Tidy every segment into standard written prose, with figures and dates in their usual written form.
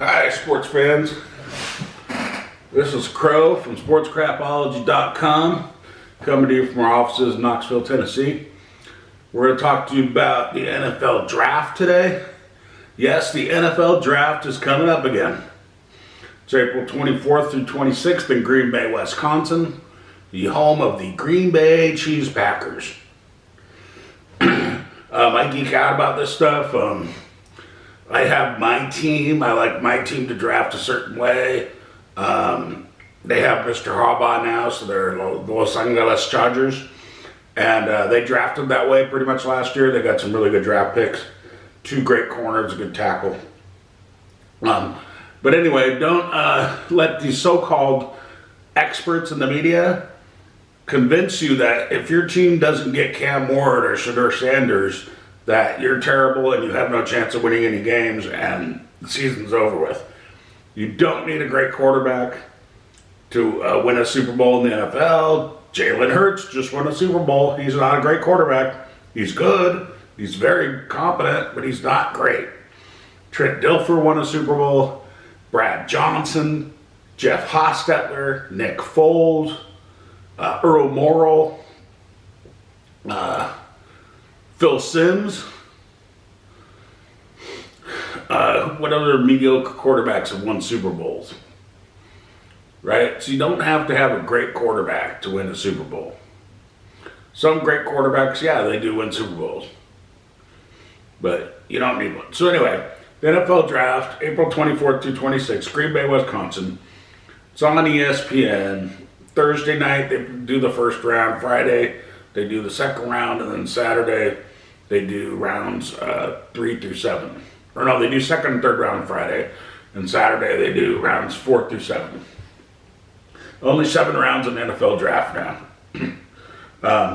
Hi, sports fans. This is Crow from SportsCrapology.com, coming to you from our offices in Knoxville, Tennessee. We're going to talk to you about the NFL Draft today. Yes, the NFL Draft is coming up again. It's April 24th through 26th in Green Bay, Wisconsin, the home of the Green Bay Cheese Packers. I geek out about this stuff. I have my team. I like my team to draft a certain way. They have Mr. Harbaugh now, so they're the Los Angeles Chargers. And they drafted that way pretty much last year. They got some really good draft picks. 2 great corners, a good tackle. But anyway, don't let these so-called experts in the media convince you that if your team doesn't get Cam Ward or Shedeur Sanders, that you're terrible and you have no chance of winning any games and the season's over with. You don't need a great quarterback to win a Super Bowl in the NFL. Jalen Hurts just won a Super Bowl. He's not a great quarterback. He's good. He's very competent, but he's not great. Trent Dilfer won a Super Bowl. Brad Johnson, Jeff Hostetler, Nick Foles, Earl Morrall, Phil Simms. What other mediocre quarterbacks have won Super Bowls? Right? So you don't have to have a great quarterback to win a Super Bowl. Some great quarterbacks, yeah, they do win Super Bowls. But you don't need one. So anyway, the NFL Draft, April 24th through 26th, Green Bay, Wisconsin. It's on ESPN. Thursday night, they do the first round. Friday, they do the second round. And then Saturday, they do rounds 3 through 7. Or no, they do second and third round Friday. And Saturday, they do rounds 4 through 7. Only 7 rounds in the NFL Draft now.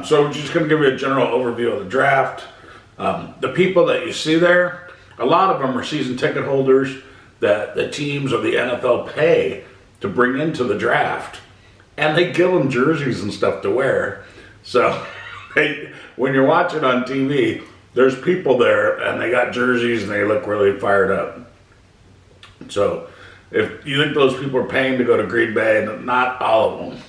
So we're just going to give you a general overview of the draft. The people that you see there, a lot of them are season ticket holders that the teams or the NFL pay to bring into the draft. And they give them jerseys and stuff to wear. So when you're watching on TV, there's people there and they got jerseys and they look really fired up. So if you think those people are paying to go to Green Bay, not all of them.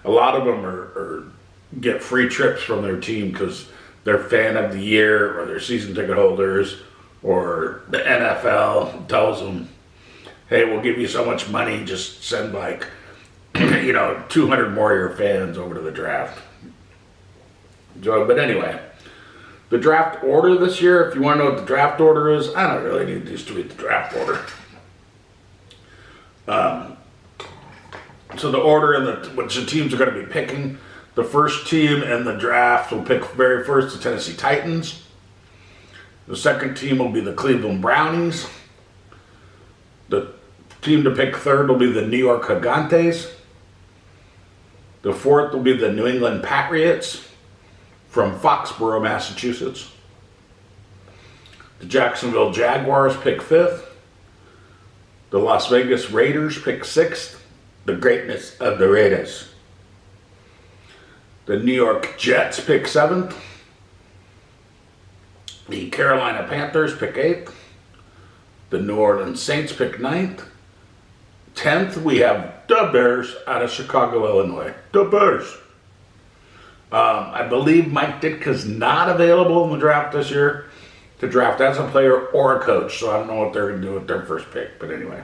A lot of them are get free trips from their team because they're fan of the year or they're season ticket holders, or the NFL tells them, hey, we'll give you so much money, just send 200 more of your fans over to the draft. So, but anyway, the draft order this year, if you want to know what the draft order is, I don't really need to read the draft order. So the order and which the teams are going to be picking. The first team in the draft will pick very first the Tennessee Titans. The second team will be the Cleveland Brownies. The team to pick third will be the New York Gigantes. The fourth will be the New England Patriots from Foxborough, Massachusetts. The Jacksonville Jaguars pick fifth. The Las Vegas Raiders pick sixth. The greatness of the Raiders. The New York Jets pick seventh. The Carolina Panthers pick eighth. The New Orleans Saints pick ninth. 10th, we have the Bears out of Chicago, Illinois. The Bears. I believe Mike Ditka's not available in the draft this year to draft as a player or a coach, so I don't know what they're going to do with their first pick, but anyway.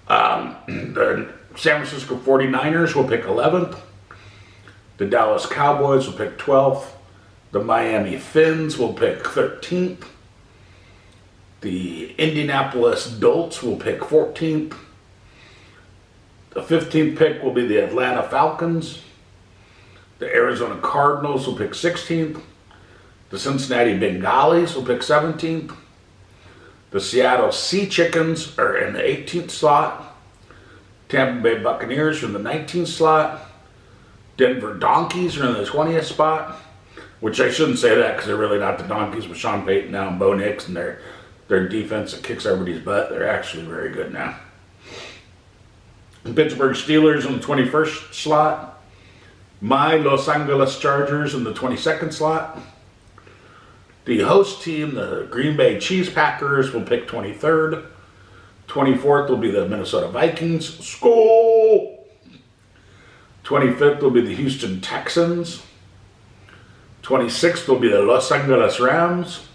The San Francisco 49ers will pick 11th. The Dallas Cowboys will pick 12th. The Miami Fins will pick 13th. The Indianapolis Dolts will pick 14th. The 15th pick will be the Atlanta Falcons. The Arizona Cardinals will pick 16th. The Cincinnati Bengals will pick 17th. The Seattle Sea Chickens are in the 18th slot. Tampa Bay Buccaneers are in the 19th slot. Denver Donkeys are in the 20th spot. Which I shouldn't say that because they're really not the Donkeys with Sean Payton now and Bo Nix and their defense that kicks everybody's butt. They're actually very good now. The Pittsburgh Steelers in the 21st slot. My Los Angeles Chargers in the 22nd slot. The host team, the Green Bay Cheese Packers, will pick 23rd. 24th will be the Minnesota Vikings. School! 25th will be the Houston Texans. 26th will be the Los Angeles Rams.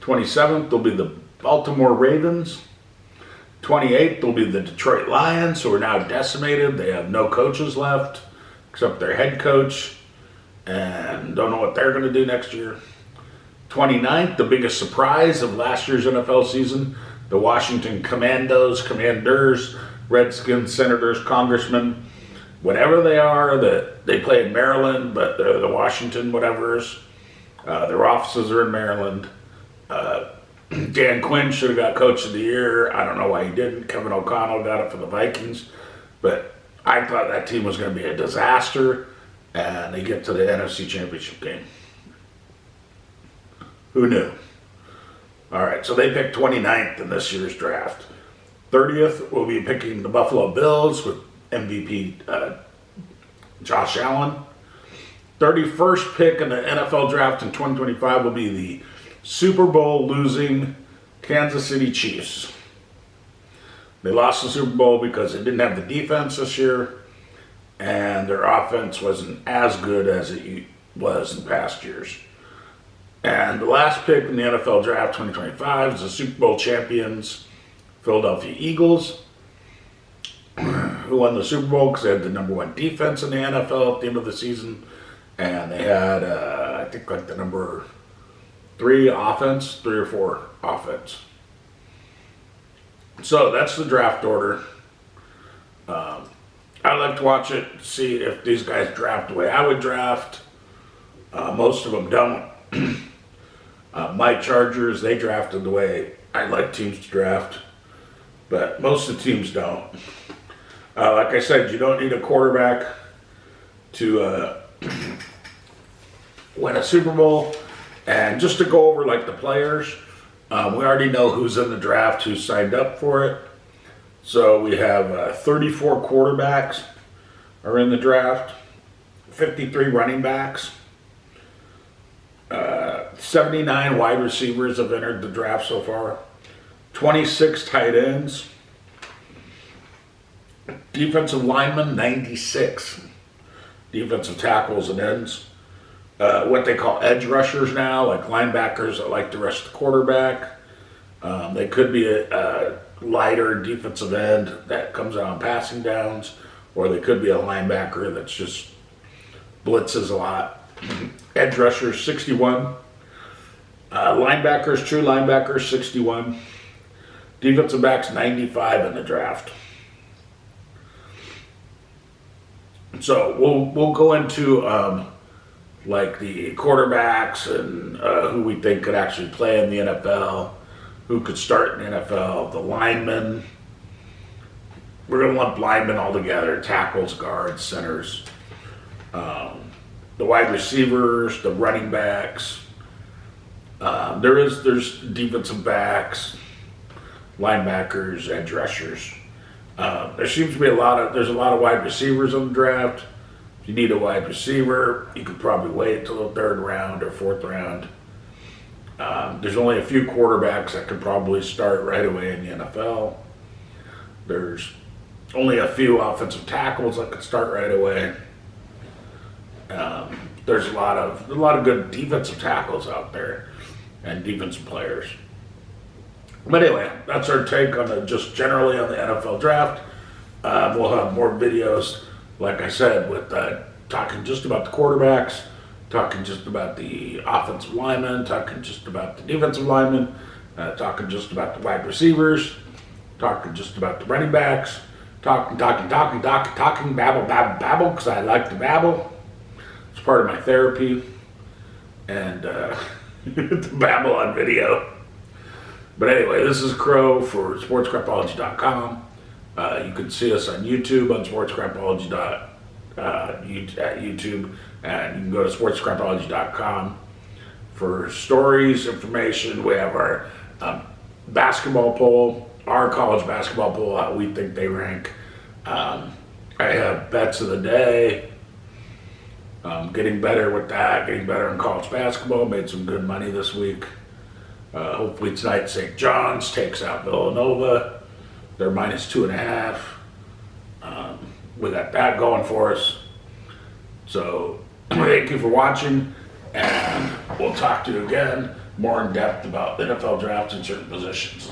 27th will be the Baltimore Ravens. 28th will be the Detroit Lions, who are now decimated. They have no coaches left, except their head coach, and don't know what they're going to do next year. 29th, the biggest surprise of last year's NFL season, the Washington Commanders, Redskins, Senators, Congressmen, whatever they are, that they play in Maryland, but they're the Washington whatevers. Their offices are in Maryland. Dan Quinn should have got Coach of the Year. I don't know why he didn't. Kevin O'Connell got it for the Vikings. But I thought that team was going to be a disaster, and they get to the NFC Championship game. Who knew? All right, so they picked 29th in this year's draft. 30th, we'll be picking the Buffalo Bills with MVP Josh Allen. 31st pick in the NFL draft in 2025 will be the Super Bowl losing Kansas City Chiefs. They lost the Super Bowl because they didn't have the defense this year, and their offense wasn't as good as it was in past years. And the last pick in the NFL draft 2025 is the Super Bowl champions, Philadelphia Eagles, who won the Super Bowl because they had the number one defense in the NFL at the end of the season. And they had, I think, like the number 3 or 4 offense. So that's the draft order. I like to watch it, see if these guys draft the way I would draft. Most of them don't. My Chargers, they drafted the way I like teams to draft, but most of the teams don't. Like I said, you don't need a quarterback to win a Super Bowl. And just to go over like the players, we already know who's in the draft, who signed up for it. So we have 34 quarterbacks are in the draft, 53 running backs, 79 wide receivers have entered the draft so far, 26 tight ends, defensive linemen 96, defensive tackles and ends. What they call edge rushers now, like linebackers that like to rush the quarterback. They could be a lighter defensive end that comes out on passing downs, or they could be a linebacker that's just blitzes a lot. Edge rushers, 61. Linebackers, true linebackers, 61. Defensive backs, 95 in the draft. So we'll go into like the quarterbacks and who we think could actually play in the NFL, who could start in the NFL, the linemen. We're going to lump linemen all together, tackles, guards, centers, the wide receivers, the running backs. There's defensive backs, linebackers, edge rushers. There seems to be there's a lot of wide receivers in the draft. If you need a wide receiver, you could probably wait until the 3rd round or 4th round. There's only a few quarterbacks that could probably start right away in the NFL. There's only a few offensive tackles that could start right away. There's a lot of good defensive tackles out there and defensive players. But anyway, that's our take on just generally on the NFL draft. We'll have more videos, like I said, with talking just about the quarterbacks, talking just about the offensive linemen, talking just about the defensive linemen, talking just about the wide receivers, talking just about the running backs, talking, babble, because I like to babble. It's part of my therapy, and to babble on video. But anyway, this is Crow for SportsCrapology.com. You can see us on YouTube on SportsCrapology at YouTube, and you can go to SportsCrapology.com for stories, information. We have our basketball poll, our college basketball poll, how we think they rank. I have bets of the day. Getting better with that, getting better in college basketball. Made some good money this week. Hopefully tonight St. John's takes out Villanova. They're -2.5. We got that going for us. So thank you for watching, and we'll talk to you again more in depth about the NFL draft and certain positions.